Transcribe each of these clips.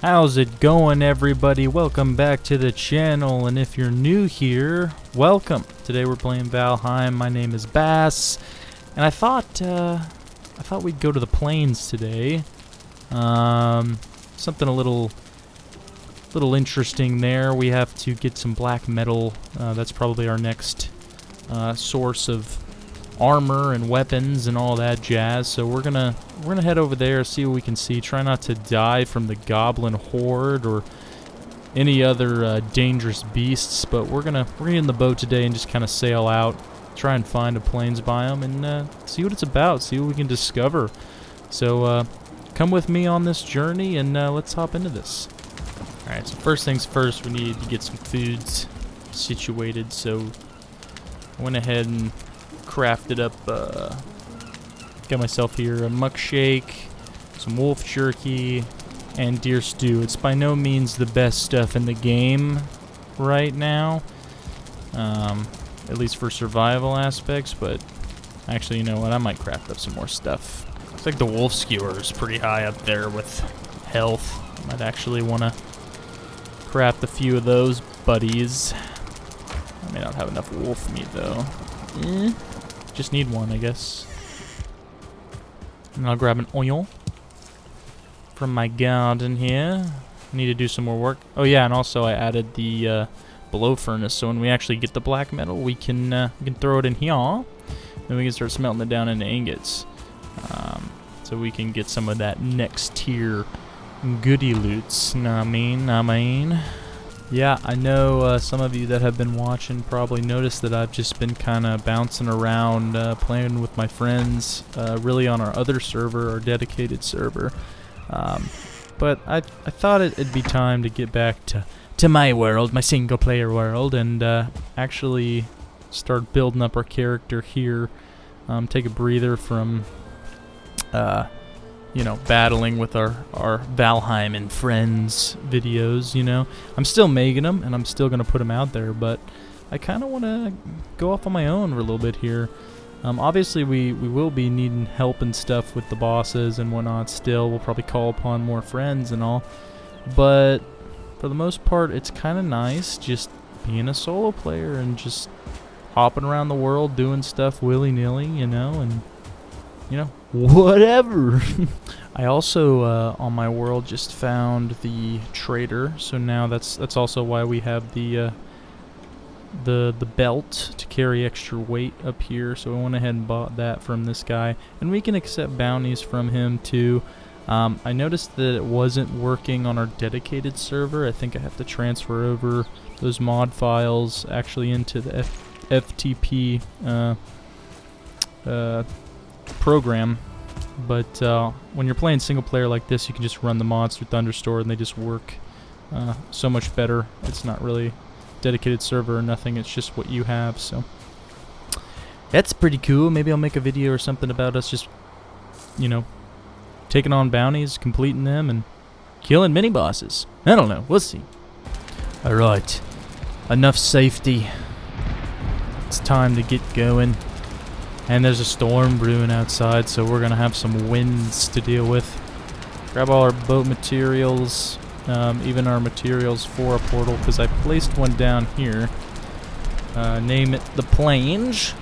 How's it going, everybody? Welcome back to the channel, and if you're new here, welcome. Today we're playing Valheim. My name is Bass, and I thought we'd go to the plains today. Something a little interesting there. We have to get some black metal. That's probably our next source of armor and weapons and all that jazz. So we're gonna head over there, see what we can see. Try not to die from the goblin horde or any other dangerous beasts. But we're gonna get in the boat today and just kind of sail out, try and find a plains biome and see what it's about, see what we can discover. So come with me on this journey and let's hop into this. All right. So first things first, we need to get some foods situated. So I went ahead and crafted up, got myself here a muck shake, some wolf jerky, and deer stew. It's by no means the best stuff in the game right now, at least for survival aspects, but actually, you know what, I might craft up some more stuff. Looks like the wolf skewer is pretty high up there with health. I might actually want to craft a few of those buddies. I may not have enough wolf meat though. Just need one, I guess. And I'll grab an oil from my garden here. Need to do some more work. Oh yeah, and also I added the blow furnace, so when we actually get the black metal, we can throw it in here. Then we can start smelting it down into ingots. So we can get some of that next tier goody loots. Nah, I mean. Yeah, I know some of you that have been watching probably noticed that I've just been kind of bouncing around, playing with my friends, really on our other server, our dedicated server. But I thought it'd be time to get back to my world, my single-player world, and actually start building up our character here. Take a breather from you know, battling with our Valheim and friends videos, you know. I'm still making them, and I'm still going to put them out there, but I kind of want to go off on my own for a little bit here. Obviously, we will be needing help and stuff with the bosses and whatnot still. We'll probably call upon more friends and all, but for the most part, it's kind of nice just being a solo player and just hopping around the world, doing stuff willy-nilly, you know, and you know, whatever. I also on my world just found the trader, so now that's also why we have the belt to carry extra weight up here. So I went ahead and bought that from this guy, and we can accept bounties from him too. I noticed that it wasn't working on our dedicated server. I think I have to transfer over those mod files actually into the FTP program, but when you're playing single player like this, you can just run the mods through Thunderstore and they just work so much better. It's not really dedicated server or nothing, it's just what you have, so that's pretty cool. Maybe I'll make a video or something about us just, you know, taking on bounties, completing them, and killing mini bosses. I don't know, we'll see. Alright, enough safety, it's time to get going. And there's a storm brewing outside, so we're going to have some winds to deal with. Grab all our boat materials, even our materials for a portal, because I placed one down here. Name it the Plains.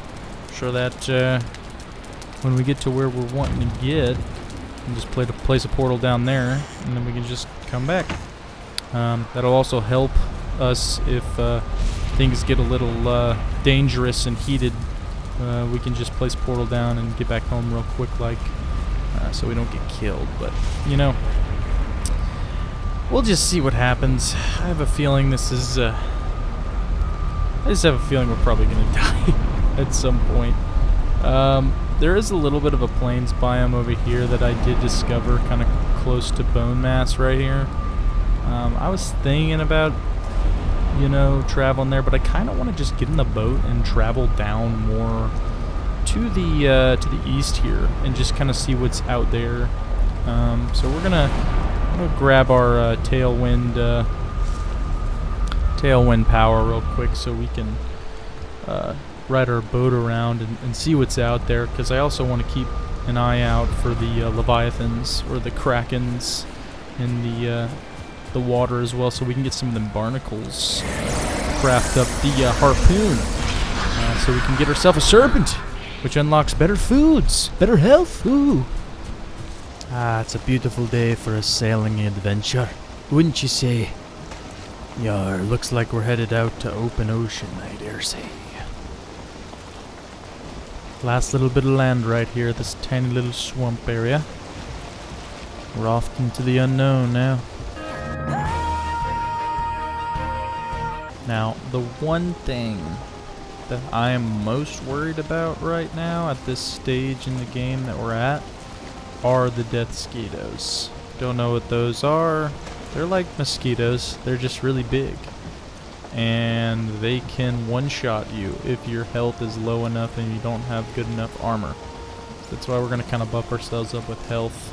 So that when we get to where we're wanting to get, we can just place a portal down there, and then we can just come back. That'll also help us if things get a little dangerous and heated. We can just place a portal down and get back home real quick, so we don't get killed. But, you know, we'll just see what happens. I have a feeling this is, I just have a feeling we're probably going to die at some point. There is a little bit of a plains biome over here that I did discover kind of close to Bone Mass right here. I was thinking about, you know, traveling there, but I kind of want to just get in the boat and travel down more to the east here and just kind of see what's out there. So we're gonna grab our tailwind power real quick so we can ride our boat around and see what's out there, because I also want to keep an eye out for the leviathans or the krakens in the water as well so we can get some of them barnacles. Craft up the harpoon so we can get ourselves a serpent, which unlocks better foods, better health. Ooh. Ah, it's a beautiful day for a sailing adventure, wouldn't you say? Yar, looks like we're headed out to open ocean, I dare say. Last little bit of land right here, this tiny little swamp area. We're off into the unknown now. Now, the one thing that I am most worried about right now at this stage in the game that we're at are the death mosquitoes. Don't know what those are. They're like mosquitoes. They're just really big. And they can one-shot you if your health is low enough and you don't have good enough armor. That's why we're going to kind of buff ourselves up with health.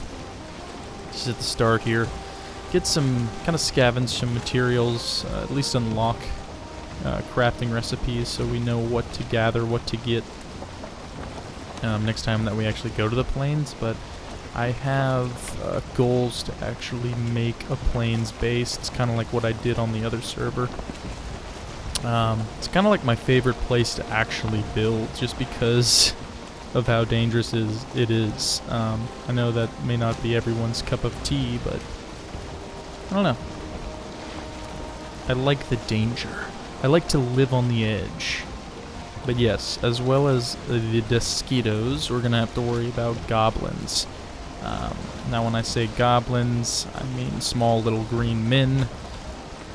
Just at the start here. Get some, kind of scavenge some materials, at least unlock crafting recipes so we know what to gather, what to get next time that we actually go to the plains. But I have goals to actually make a plains base. It's kind of like what I did on the other server. It's kind of like my favorite place to actually build just because of how dangerous it is. I know that may not be everyone's cup of tea, but I don't know. I like the danger. I like to live on the edge. But yes, as well as the mosquitoes, we're going to have to worry about goblins. Now when I say goblins, I mean small little green men.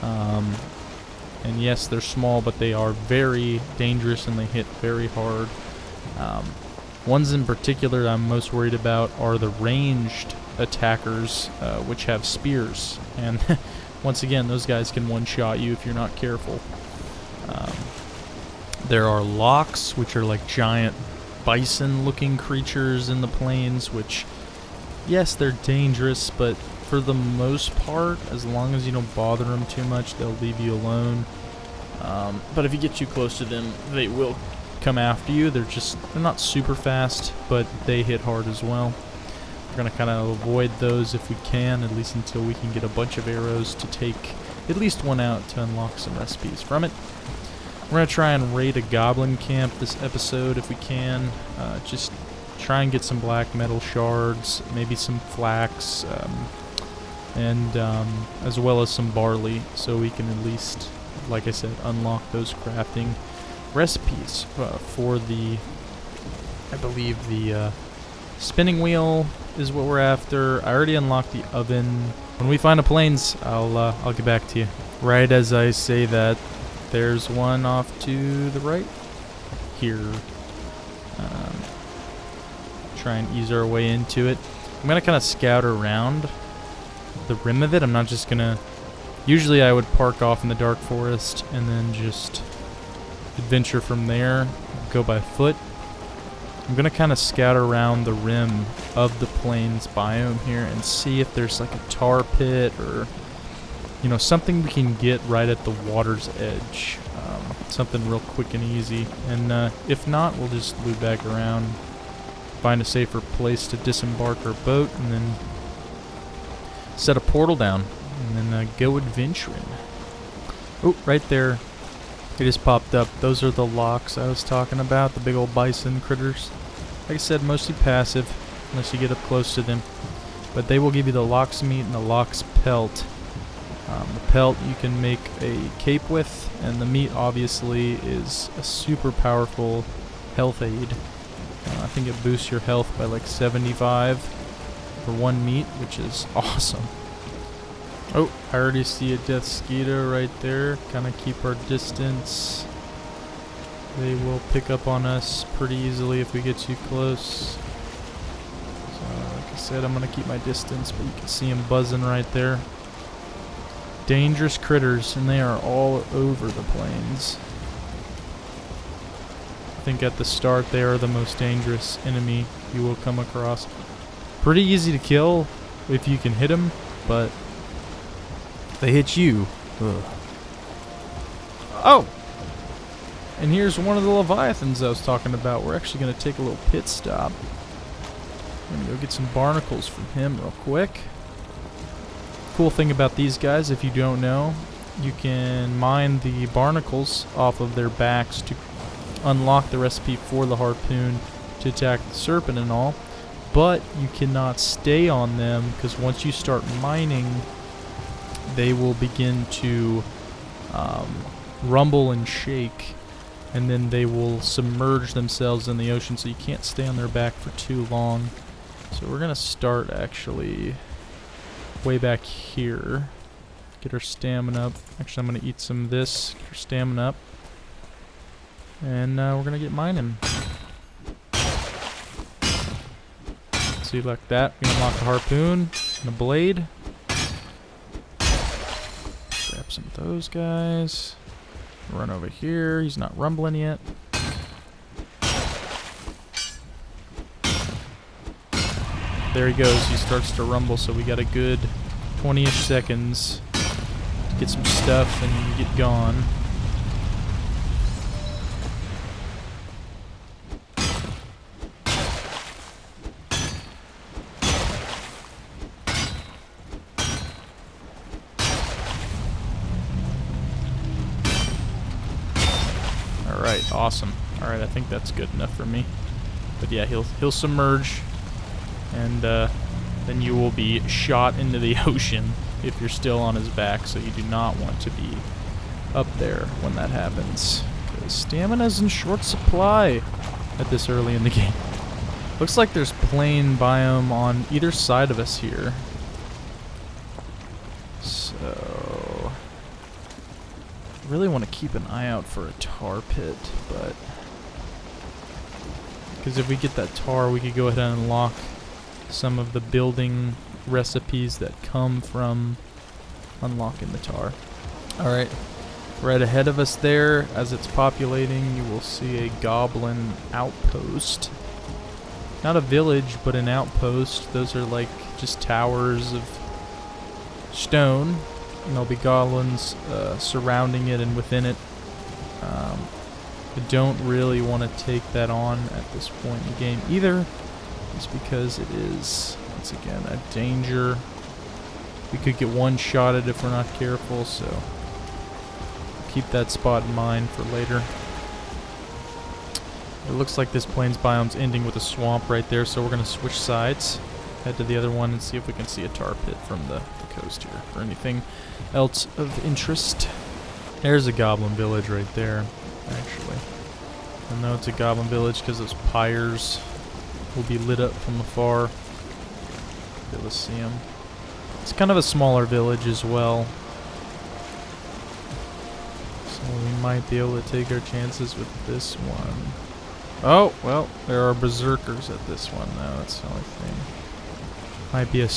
And yes, they're small, but they are very dangerous and they hit very hard. Ones in particular I'm most worried about are the ranged attackers, which have spears. And once again, those guys can one-shot you if you're not careful. There are locks, which are like giant bison-looking creatures in the plains, which, yes, they're dangerous, but for the most part, as long as you don't bother them too much, they'll leave you alone. But if you get too close to them, they will come after you. They're not super fast, but they hit hard as well. We're going to kind of avoid those if we can, at least until we can get a bunch of arrows to take at least one out to unlock some recipes from it. We're going to try and raid a goblin camp this episode if we can. Just try and get some black metal shards, maybe some flax, and as well as some barley, so we can at least, like I said, unlock those crafting recipes for the, I believe the spinning wheel is what we're after. I already unlocked the oven. When we find a plains, I'll get back to you. Right as I say that, there's one off to the right here. Try and ease our way into it. I'm gonna kind of scout around the rim of it. I'm not just gonna. Usually I would park off in the dark forest and then just adventure from there, go by foot. I'm gonna kind of scout around the rim of the plains biome here and see if there's like a tar pit or, you know, something we can get right at the water's edge. Something real quick and easy. And if not, we'll just loop back around, find a safer place to disembark our boat, and then set a portal down, and then go adventuring. Oh, right there. It just popped up. Those are the locks I was talking about, the big old bison critters. Like I said, mostly passive, unless you get up close to them. But they will give you the lox meat and the lox pelt. The pelt you can make a cape with, and the meat obviously is a super powerful health aid. I think it boosts your health by like 75 for one meat, which is awesome. Oh, I already see a death mosquito right there. Kind of keep our distance. They will pick up on us pretty easily if we get too close. So, like I said, I'm going to keep my distance, but you can see them buzzing right there. Dangerous critters, and they are all over the plains. I think at the start they are the most dangerous enemy you will come across. Pretty easy to kill if you can hit them, but if they hit you, ugh. Oh! And here's one of the leviathans I was talking about. We're actually going to take a little pit stop. I'm going to go get some barnacles from him real quick. Cool thing about these guys, if you don't know, you can mine the barnacles off of their backs to unlock the recipe for the harpoon to attack the serpent and all, but you cannot stay on them because once you start mining, they will begin to rumble and shake, and then they will submerge themselves in the ocean, so you can't stay on their back for too long. So we're gonna start actually way back here. Get our stamina up. Actually, I'm gonna eat some of this. Get our stamina up. And we're gonna get mining. See, like that. We unlock the harpoon and the blade. Grab some of those guys. Run over here. He's not rumbling yet. There he goes. He starts to rumble, so we got a good 20-ish seconds to get some stuff and get gone. Alright, awesome. Alright, I think that's good enough for me. But yeah, he'll submerge, and then you will be shot into the ocean if you're still on his back, so you do not want to be up there when that happens, because stamina's in short supply at this early in the game. Looks like there's plain biome on either side of us here. So I really want to keep an eye out for a tar pit, but because if we get that tar, we could go ahead and unlock some of the building recipes that come from unlocking the tar. Alright, right ahead of us there, as it's populating, you will see a goblin outpost. Not a village, but an outpost. Those are like just towers of stone, and there'll be goblins surrounding it and within it. I don't really want to take that on at this point in the game either, just because it is, once again, a danger. We could get one-shotted if we're not careful, so keep that spot in mind for later. It looks like this plains biome's ending with a swamp right there, so we're going to switch sides, head to the other one, and see if we can see a tar pit from the coast here, or anything else of interest. There's a goblin village right there, actually. I know it's a goblin village because those pyres will be lit up from afar. Be able to see them. It's kind of a smaller village as well, so we might be able to take our chances with this one. Oh, well, there are berserkers at this one, though. That's the only thing. Might be a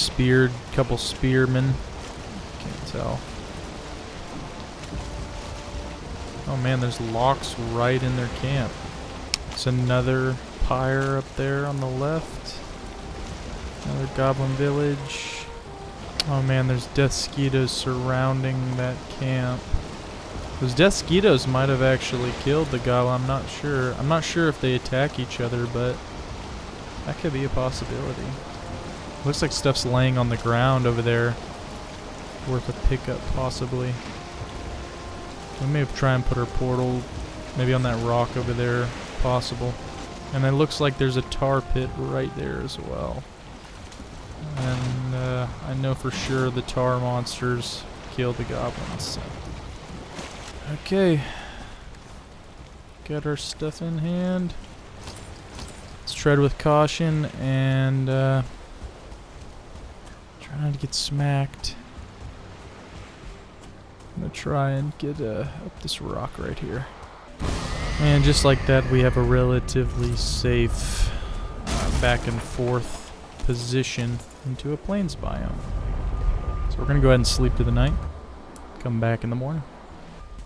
couple spearmen. Can't tell. Oh man, there's locks right in their camp. It's another pyre up there on the left. Another goblin village. Oh man, there's death skeetos surrounding that camp. Those death skeetos might have actually killed the goblin. I'm not sure. I'm not sure if they attack each other, but that could be a possibility. Looks like stuff's laying on the ground over there. Worth a pickup, possibly. We may try and put our portal maybe on that rock over there, if possible. And it looks like there's a tar pit right there as well. And I know for sure the tar monsters killed the goblins. So. Okay. Got our stuff in hand. Let's tread with caution and try not to get smacked. I'm gonna try and get up this rock right here. And just like that, we have a relatively safe back and forth position into a plains biome. So we're gonna go ahead and sleep through the night. Come back in the morning.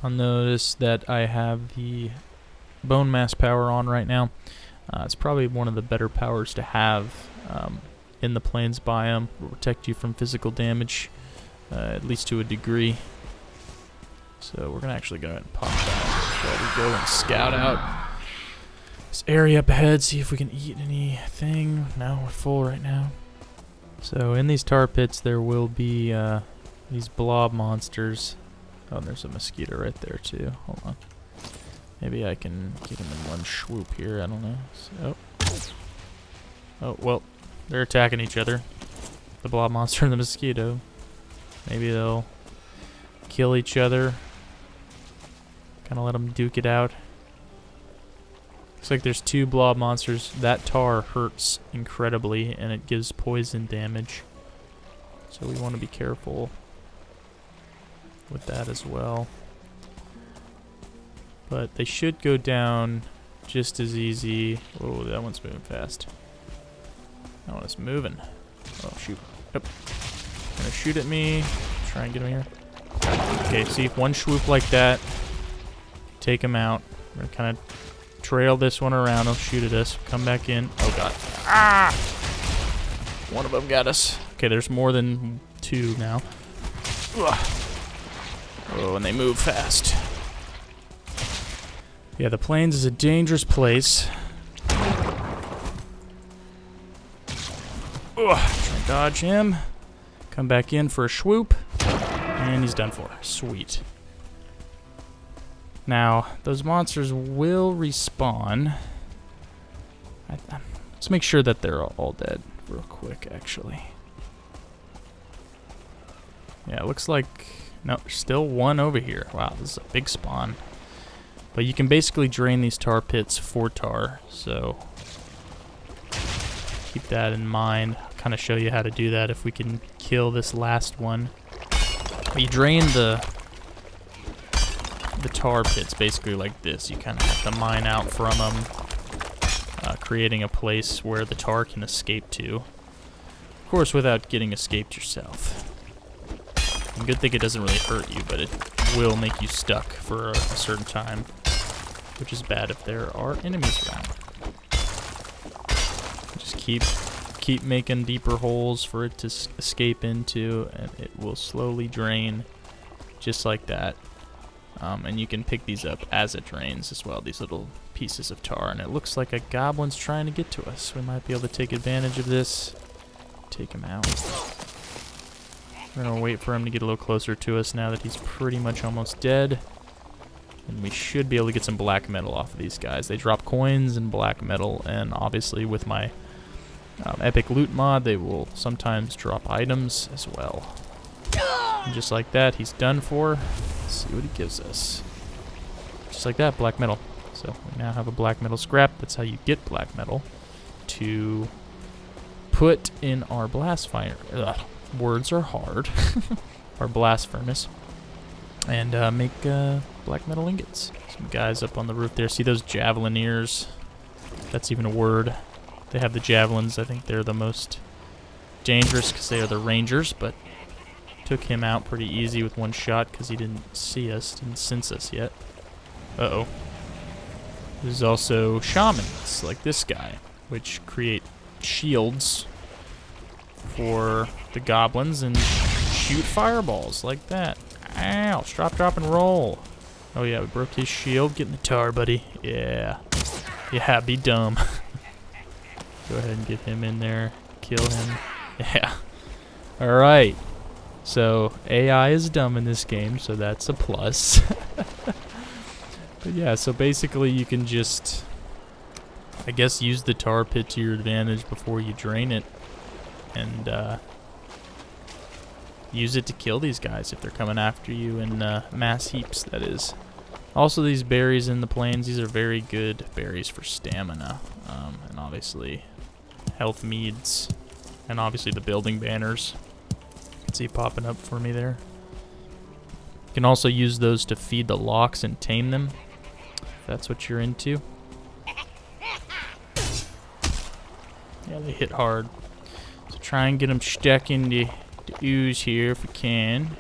I'll notice that I have the bone mass power on right now. It's probably one of the better powers to have in the plains biome. It will protect you from physical damage, at least to a degree. So we're gonna actually go ahead and pop that while we go and scout out this area up ahead, see if we can eat anything. No, we're full right now. So in these tar pits there will be These blob monsters. Oh, there's a mosquito right there too. Hold on. Maybe I can get him in one swoop here. I don't know. So, oh, well, they're attacking each other. The blob monster and the mosquito. Maybe they'll kill each other. Kind of let them duke it out. Looks like there's 2 blob monsters. That tar hurts incredibly, and it gives poison damage. So we want to be careful with that as well. But they should go down just as easy. Oh, that one's moving fast. That one is moving. Oh, shoot. Yep. Gonna shoot at me. Try and get him here. Okay, see, one swoop like that. Take him out. We're gonna kind of trail this one around. He'll shoot at us. Come back in. Oh, God. Ah! One of them got us. Okay, there's more than 2 now. Ugh. Oh, and they move fast. Yeah, the plains is a dangerous place. Ugh. Try and dodge him. Come back in for a swoop. And he's done for. Sweet. Now, those monsters will respawn. Let's make sure that they're all dead real quick, actually. Yeah, it looks like... No, there's still one over here. Wow, this is a big spawn. But you can basically drain these tar pits for tar, so keep that in mind. I'll kind of show you how to do that if we can kill this last one. You drain the tar pits basically like this. You kind of have to mine out from them, creating a place where the tar can escape to. Of course, without getting escaped yourself. And good thing it doesn't really hurt you, but it will make you stuck for a certain time, which is bad if there are enemies around. Just keep making deeper holes for it to escape into, and it will slowly drain just like that. And you can pick these up as it drains as well, these little pieces of tar. And it looks like a goblin's trying to get to us. We might be able to take advantage of this. Take him out. We're going to wait for him to get a little closer to us now that he's pretty much almost dead. And we should be able to get some black metal off of these guys. They drop coins and black metal, and obviously with my epic loot mod, they will sometimes drop items as well. And just like that, he's done for. Let's see what he gives us. Just like that, black metal. So we now have a black metal scrap. That's how you get black metal to put in our blast fire. Ugh, words are hard. Our blast furnace. And make black metal ingots. Some guys up on the roof there. See those javelineers? That's even a word. They have the javelins. I think they're the most dangerous because they are the rangers, but took him out pretty easy with one shot because he didn't see us, didn't sense us yet. Uh-oh. There's also shamans, like this guy, which create shields for the goblins and shoot fireballs like that. Ow, drop, drop, and roll. Oh yeah, we broke his shield. Get in the tar, buddy. Yeah. Yeah, be dumb. Go ahead and get him in there. Kill him. Yeah. Alright. So, AI is dumb in this game, so that's a plus. But yeah, so basically you can just, I guess, use the tar pit to your advantage before you drain it. And, use it to kill these guys if they're coming after you in mass heaps, that is. Also, these berries in the plains, these are very good berries for stamina. And obviously, health meads. And obviously the building banners. You can see popping up for me there. You can also use those to feed the locks and tame them, if that's what you're into. Yeah, they hit hard. So try and get them stuck in the ooze here if we can.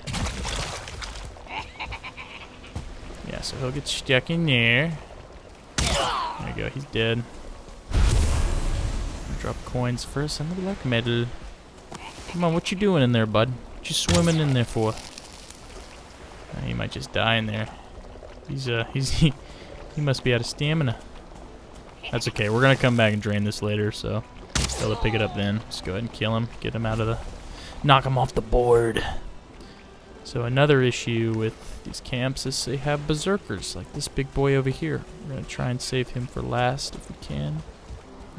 Yeah, so he'll get stuck in there. There you go, he's dead. Drop coins first and the black metal. Come on, what you doing in there, bud? What you swimming in there for? He might just die in there. He must be out of stamina. That's okay. We're gonna come back and drain this later, so be able to pick it up then. Just go ahead and kill him. Get him out of the. Knock him off the board. So another issue with these camps is they have berserkers, like this big boy over here. We're going to try and save him for last if we can.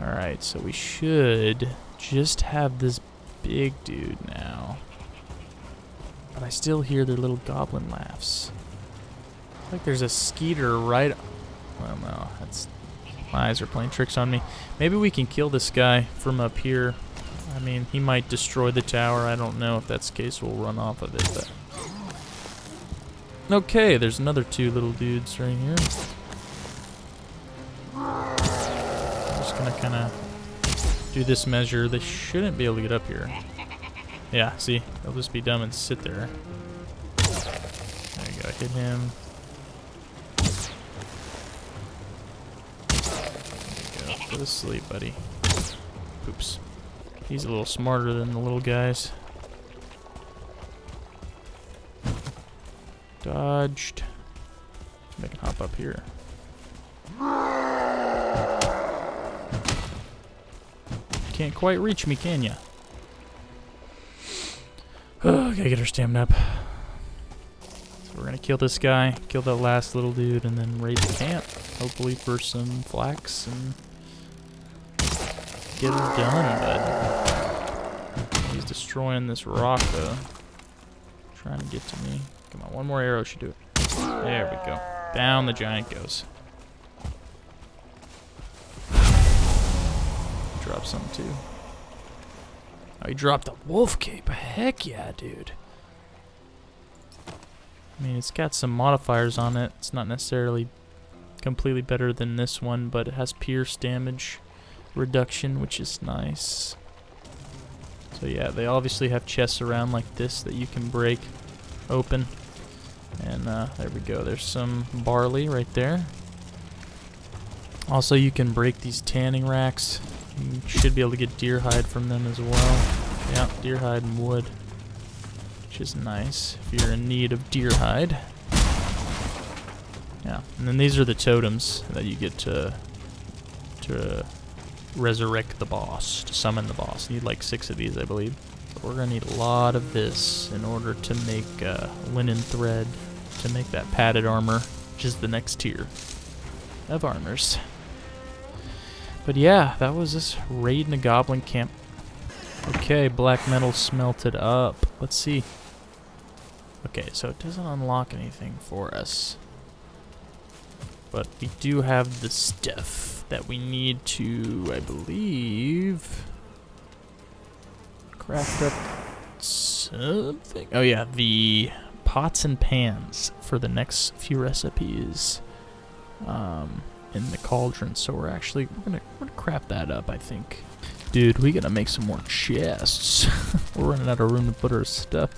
Alright, so we should just have this big dude now. But I still hear their little goblin laughs. Like there's a skeeter right... Well, no, that's... My eyes are playing tricks on me. Maybe we can kill this guy from up here. I mean, he might destroy the tower. I don't know. If that's the case, we'll run off of it. But... Okay, there's another two little dudes right here. I'm just gonna kind of do this measure. They shouldn't be able to get up here. Yeah, see? They'll just be dumb and sit there. There you go. Hit him. Go to sleep, buddy. Oops. He's a little smarter than the little guys. Dodged. I can hop up here. Can't quite reach me, can ya? Oh, gotta get our stamina up. So we're gonna kill this guy, kill that last little dude, and then raid the camp. Hopefully for some flax and get her done, bud. He's destroying this rock, though. Trying to get to me. Come on, one more arrow should do it. There we go. Down the giant goes. Drop some, too. Oh, he dropped a wolf cape. Heck yeah, dude. I mean, it's got some modifiers on it. It's not necessarily completely better than this one, but it has pierce damage reduction, which is nice. So yeah, they obviously have chests around like this that you can break open. And there we go. There's some barley right there. Also, you can break these tanning racks. You should be able to get deer hide from them as well. Yeah, deer hide and wood, which is nice if you're in need of deer hide. Yeah, and then these are the totems that you get to resurrect the boss, to summon the boss. You need like 6 of these, I believe. But we're gonna need a lot of this in order to make linen thread, to make that padded armor, which is the next tier of armors. But yeah, that was this raid in a goblin camp. Okay, black metal smelted up. Let's see. Okay, so it doesn't unlock anything for us. But we do have the stuff that we need to, I believe, craft up something. Oh yeah, the pots and pans for the next few recipes in the cauldron. So we're gonna craft that up, I think. Dude, we gotta make some more chests. We're running out of room to put our stuff.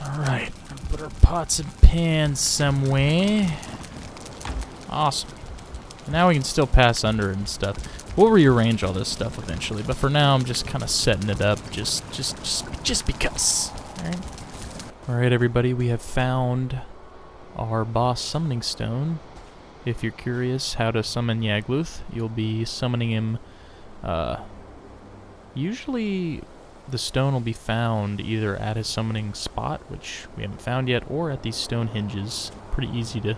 Alright, put our pots and pans somewhere. Awesome. Now we can still pass under it and stuff. We'll rearrange all this stuff eventually, but for now I'm just kind of setting it up just because. Alright, everybody, we have found our boss summoning stone. If you're curious how to summon Yagluth, you'll be summoning him. Usually the stone will be found either at his summoning spot, which we haven't found yet, or at these stone hinges. Pretty easy to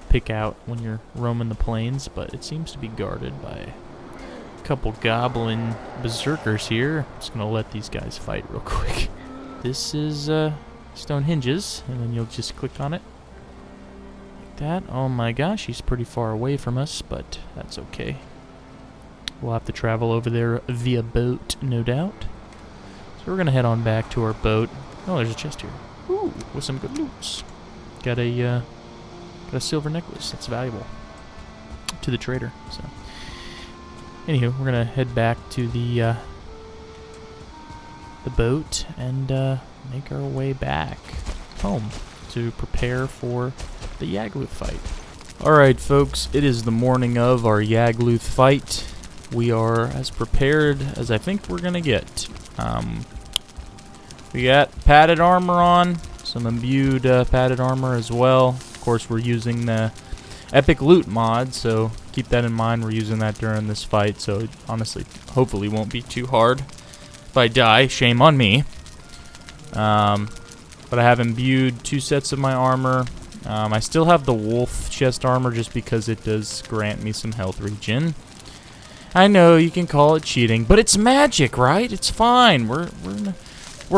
pick out when you're roaming the plains, but it seems to be guarded by a couple goblin berserkers here. I'm just gonna let these guys fight real quick. This is stone hinges, and then you'll just click on it like that. Oh my gosh, he's pretty far away from us, but that's okay. We'll have to travel over there via boat, no doubt. So we're gonna head on back to our boat. Oh, there's a chest here. Ooh, with some good loots. Got a silver necklace. That's valuable to the trader. So, anywho, we're gonna head back to the boat and make our way back home to prepare for the Yagluth fight. Alright, folks, it is the morning of our Yagluth fight. We are as prepared as I think we're gonna get. We got padded armor on, some imbued padded armor as well. Of course, we're using the epic loot mod, so keep that in mind. We're using that during this fight, so it honestly, hopefully won't be too hard. If I die, shame on me. But but I have imbued 2 sets of my armor. I still have the wolf chest armor just because it does grant me some health regen. I know you can call it cheating, but it's magic, right? It's fine. We're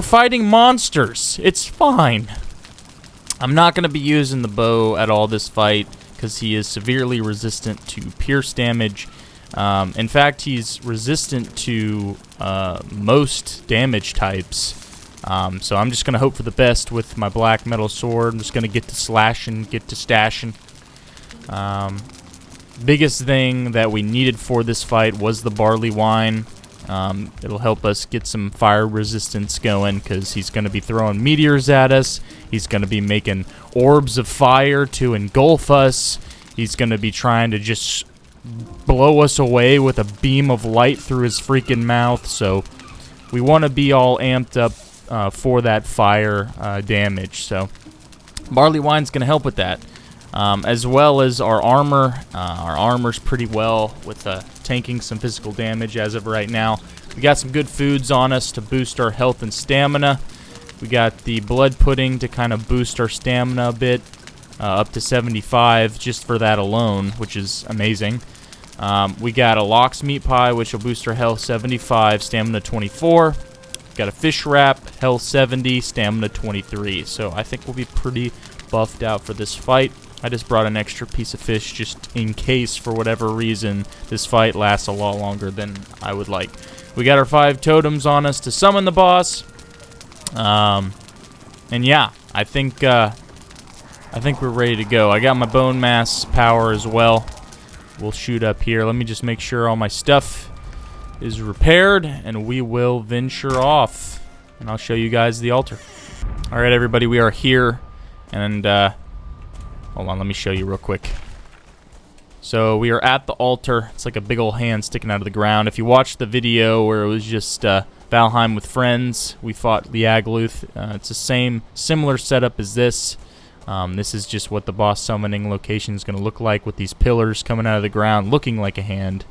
fighting monsters. It's fine. I'm not going to be using the bow at all this fight because he is severely resistant to pierce damage. In fact, he's resistant to most damage types. So I'm just going to hope for the best with my black metal sword. I'm just going to get to slashing, get to stashing. Biggest thing that we needed for this fight was the barley wine. It'll help us get some fire resistance going because he's going to be throwing meteors at us. He's going to be making orbs of fire to engulf us. He's going to be trying to just blow us away with a beam of light through his freaking mouth. So we want to be all amped up for that fire damage. So barley wine's going to help with that. As well as our armor. Our armor's pretty well with tanking some physical damage as of right now. We got some good foods on us to boost our health and stamina. We got the blood pudding to kind of boost our stamina a bit, up to 75 just for that alone, which is amazing. We got a lox meat pie, which will boost our health 75, stamina 24. Got a fish wrap, health 70, stamina 23. So I think we'll be pretty buffed out for this fight. I just brought an extra piece of fish just in case, for whatever reason, this fight lasts a lot longer than I would like. We got our 5 totems on us to summon the boss. And yeah, I think we're ready to go. I got my bone mass power as well. We'll shoot up here. Let me just make sure all my stuff is repaired, and we will venture off. And I'll show you guys the altar. All right, everybody, we are here, and hold on, let me show you real quick. So we are at the altar. It's like a big old hand sticking out of the ground. If you watched the video where it was just Valheim with friends, we fought the Yagluth. It's the similar setup as this. This is just what the boss summoning location is going to look like, with these pillars coming out of the ground looking like a hand,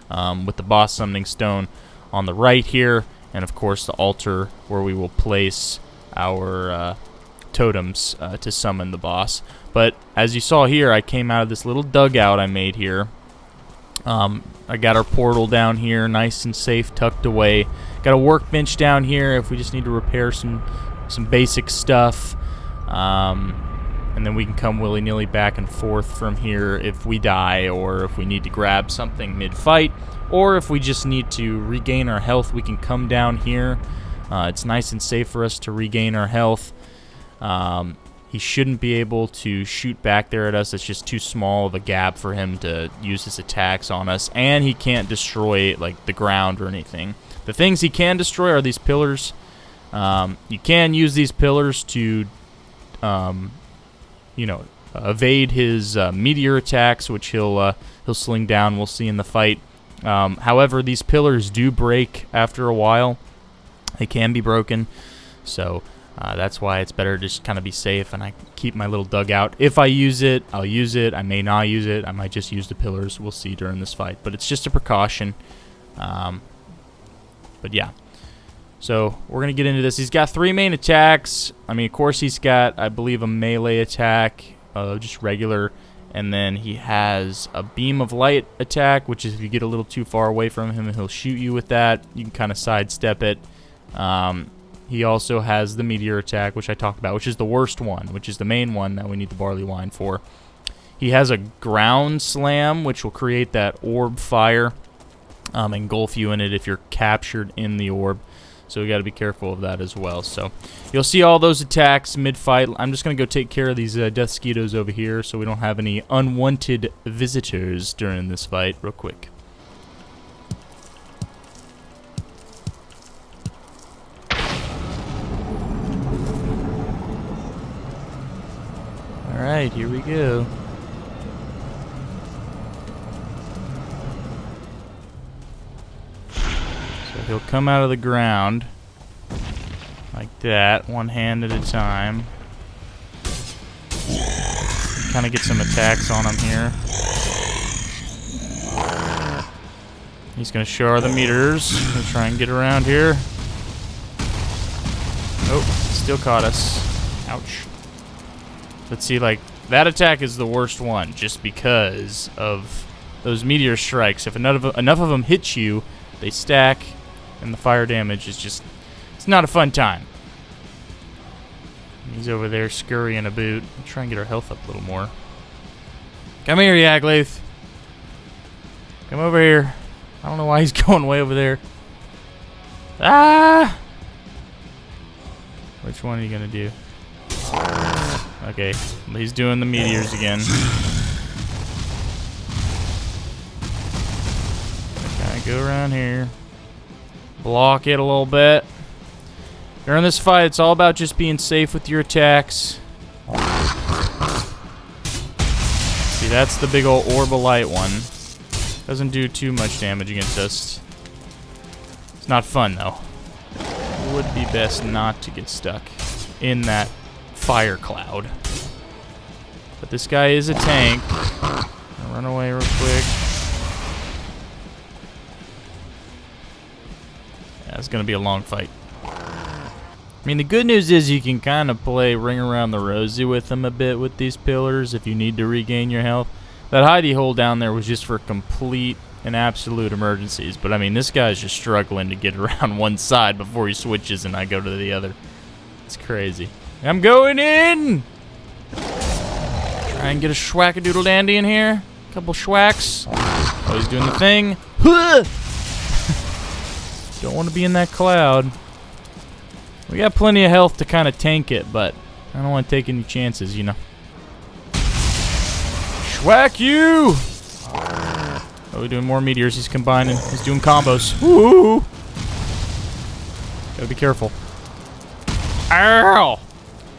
with the boss summoning stone on the right here, and of course the altar where we will place our totems to summon the boss. But as you saw here, I came out of this little dugout I made here. I got our portal down here, nice and safe, tucked away. Got a workbench down here if we just need to repair some basic stuff. And then we can come willy-nilly back and forth from here if we die, or if we need to grab something mid-fight, or if we just need to regain our health, we can come down here. It's nice and safe for us to regain our health. He shouldn't be able to shoot back there at us. It's just too small of a gap for him to use his attacks on us, and he can't destroy like the ground or anything. The things he can destroy are these pillars. You can use these pillars to evade his meteor attacks, which he'll sling down. We'll see in the fight. However, these pillars do break after a while. They can be broken, so that's why it's better to just kind of be safe, and I keep my little dugout. If I use it, I'll use it. I may not use it. I might just use the pillars. We'll see during this fight, but it's just a precaution. But yeah. So we're going to get into this. He's got 3 main attacks. I mean, of course, he's got, I believe, a melee attack, just regular. And then he has a beam of light attack, which is if you get a little too far away from him, he'll shoot you with that. You can kind of sidestep it. He also has the meteor attack, which I talked about, which is the worst one, which is the main one that we need the barley wine for. He has a ground slam, which will create that orb fire, engulf you in it if you're captured in the orb. So we got to be careful of that as well. So you'll see all those attacks mid-fight. I'm just going to go take care of these death skeetos over here so we don't have any unwanted visitors during this fight real quick. Alright, here we go. So he'll come out of the ground like that, one hand at a time. Kind of get some attacks on him here. He's going to show her the meters. We'll try and get around here. Oh, still caught us. Ouch. Let's see, like, that attack is the worst one, just because of those meteor strikes. If enough of them hit you, they stack, and the fire damage is just, it's not a fun time. He's over there scurrying a boot. I'll try and get our health up a little more. Come here, Yagluth. Come over here. I don't know why he's going way over there. Ah! Which one are you gonna do? Okay, he's doing the meteors again. Kind of go around here. Block it a little bit. During this fight, it's all about just being safe with your attacks. See, that's the big old orb of light one. Doesn't do too much damage against us. It's not fun, though. It would be best not to get stuck in that fire cloud. But this guy is a tank. I'll run away real quick. Yeah, it's gonna be a long fight. I mean, the good news is you can kind of play Ring Around the Rosie with them a bit with these pillars if you need to regain your health. That hidey hole down there was just for complete and absolute emergencies. But I mean, this guy's just struggling to get around one side before he switches and I go to the other. It's crazy. I'm going in! Try and get a schwackadoodle dandy in here. A couple schwacks. Oh, he's doing the thing. Don't want to be in that cloud. We got plenty of health to kind of tank it, but I don't want to take any chances, you know. Schwack you! Oh, we're doing more meteors. He's combining. He's doing combos. Woo! Gotta be careful. Ow!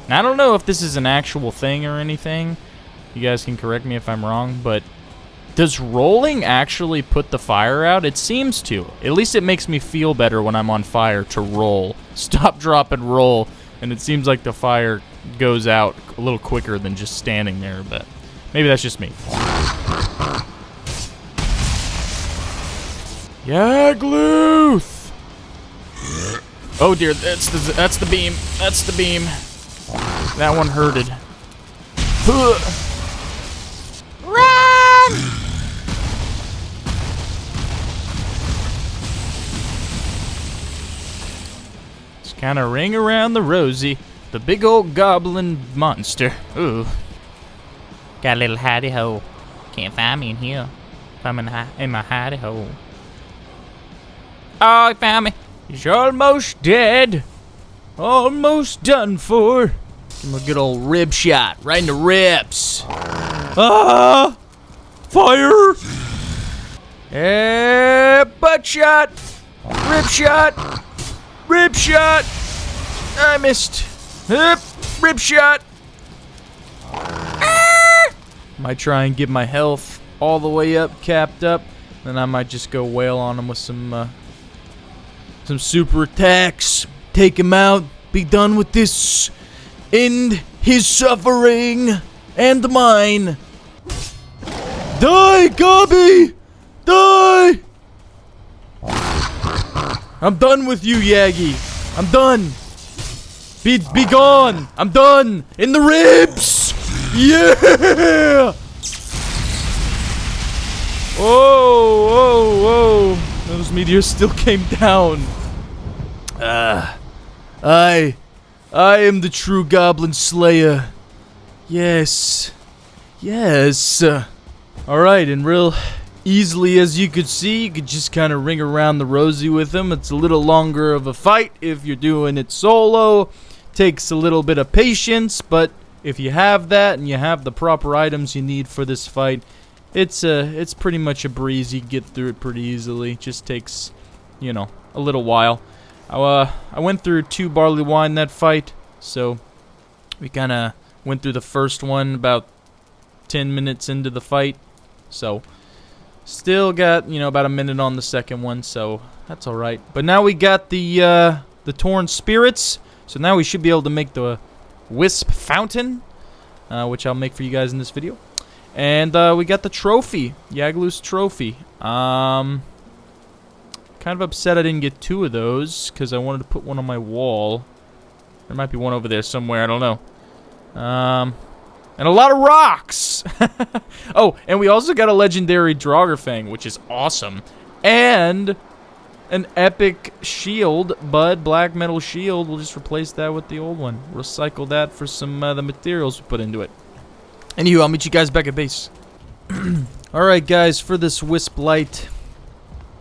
Now, I don't know if this is an actual thing or anything. You guys can correct me if I'm wrong, but does rolling actually put the fire out? It seems to. At least it makes me feel better when I'm on fire to roll. Stop, drop, and roll. And it seems like the fire goes out a little quicker than just standing there, but maybe that's just me. Yagluth! Oh dear, that's the beam. That's the beam. That one hurted. Run! Just kind of ring around the Rosie. The big old goblin monster. Ooh. Got a little hidey hole. Can't find me in here. If I'm in my hidey hole. Oh, he found me. He's almost dead. Almost done for. Give him a good old rib shot. Right in the ribs. Ah! Fire! Butt shot! Rib shot! Rib shot! I missed. Rib shot! Ah! Might try and get my health all the way up, capped up. Then I might just go wail on him with some super attacks. Take him out. Be done with this. End his suffering and mine. Die, Gobby! Die! I'm done with you, Yagi. I'm done. Be gone. I'm done. In the ribs. Yeah! Whoa, whoa, whoa. Those meteors still came down. I am the true goblin slayer. Yes. Yes. Alright, and real easily as you could see, you could just kind of ring around the Rosie with him. It's a little longer of a fight if you're doing it solo. Takes a little bit of patience, but if you have that and you have the proper items you need for this fight, it's pretty much a breeze. You get through it pretty easily. Just takes, you know, a little while. I went through 2 barley wine that fight, so we kind of went through the first one about 10 minutes into the fight, so still got, you know, about a minute on the second one, so that's all right. But now we got the torn spirits, so now we should be able to make the wisp fountain, which I'll make for you guys in this video. And we got the trophy, Yagluth's trophy. Kind of upset I didn't get 2 of those, because I wanted to put one on my wall. There might be one over there somewhere, I don't know. And a lot of rocks. Oh, and we also got a legendary Draugr, which is awesome. And an epic shield, Bud, black metal shield. We'll just replace that with the old one. Recycle that for some the materials we put into it. Anywho, I'll meet you guys back at base. Alright, guys, for this Wisp Light,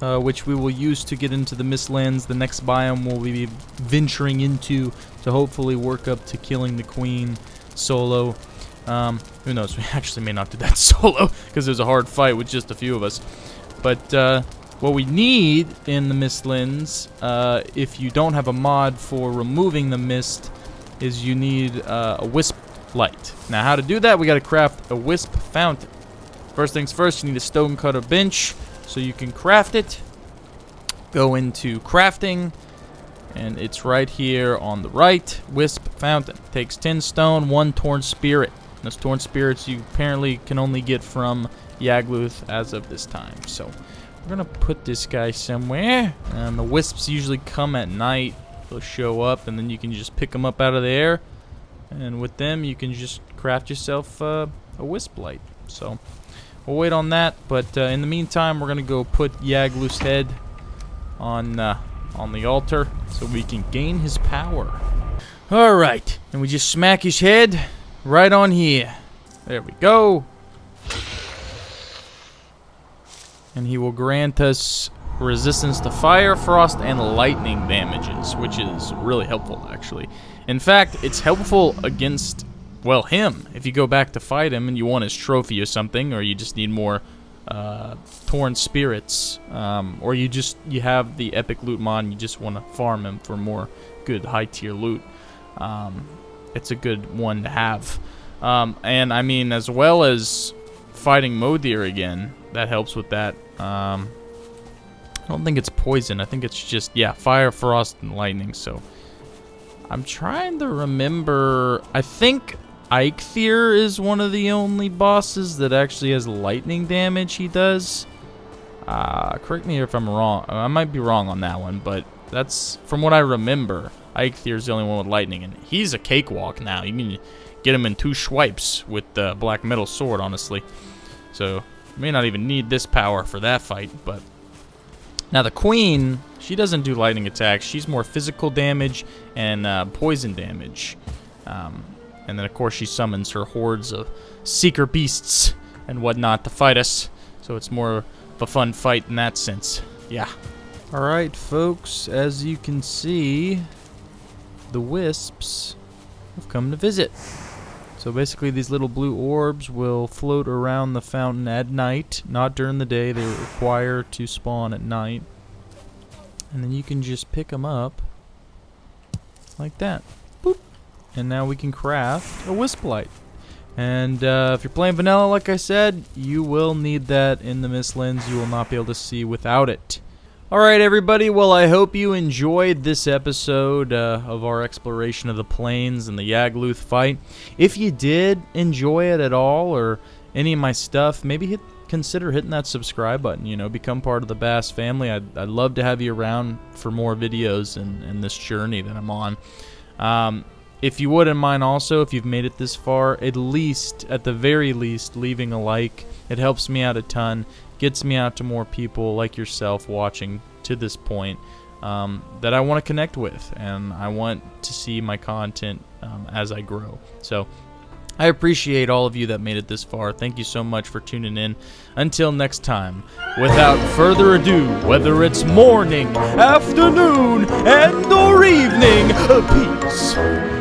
which we will use to get into the Mistlands, the next biome we'll be venturing into to hopefully work up to killing the Queen solo. Who knows, we actually may not do that solo, because there's a hard fight with just a few of us. But, what we need in the Mistlands, if you don't have a mod for removing the mist, is you need a Wisp Light. Now, how to do that, we gotta craft a Wisp Fountain. First things first, you need a stone cutter bench, so you can craft it. Go into crafting, and it's right here on the right. Wisp Fountain. Takes 10 stone, 1 torn spirit. And those torn spirits you apparently can only get from Yagluth as of this time. So we're gonna put this guy somewhere. And the wisps usually come at night. They'll show up, and then you can just pick them up out of the air. And with them, you can just craft yourself a Wisp Light. So we'll wait on that. But in the meantime, we're gonna go put Yagluth's head on the altar so we can gain his power. All right, and we just smack his head right on here. There we go. And he will grant us resistance to fire, frost, and lightning damages, which is really helpful, actually. In fact, it's helpful against, well, him. If you go back to fight him and you want his trophy or something, or you just need more torn spirits, or you have the epic loot mod and you just want to farm him for more good high-tier loot, it's a good one to have. And, I mean, as well as fighting Modir again, that helps with that. I don't think it's poison. I think it's just, yeah, fire, frost, and lightning. So I'm trying to remember. I think Eikthyr is one of the only bosses that actually has lightning damage he does. Correct me if I'm wrong. I might be wrong on that one, but that's from what I remember. Eikthyr the only one with lightning, and he's a cakewalk now. You can get him in 2 swipes with the black metal sword, honestly. So may not even need this power for that fight, but now the Queen, she doesn't do lightning attacks. She's more physical damage and poison damage. And then of course she summons her hordes of seeker beasts and whatnot to fight us. So it's more of a fun fight in that sense. Yeah. Alright, folks, as you can see, the wisps have come to visit. So basically these little blue orbs will float around the fountain at night, not during the day. They require to spawn at night. And then you can just pick them up like that. Boop. And now we can craft a Wisp Light. And if you're playing vanilla, like I said, you will need that in the Mistlands. You will not be able to see without it. Alright, everybody, well, I hope you enjoyed this episode of our exploration of the plains and the Yagluth fight. If you did enjoy it at all, or any of my stuff, maybe consider hitting that subscribe button, you know, become part of the Bass family. I'd love to have you around for more videos in this journey that I'm on. If you wouldn't mind also, if you've made it this far, at the very least, leaving a like. It helps me out a ton. Gets me out to more people like yourself watching to this point that I want to connect with, and I want to see my content as I grow. So I appreciate all of you that made it this far. Thank you so much for tuning in. Until next time, without further ado, whether it's morning, afternoon, and or evening, peace.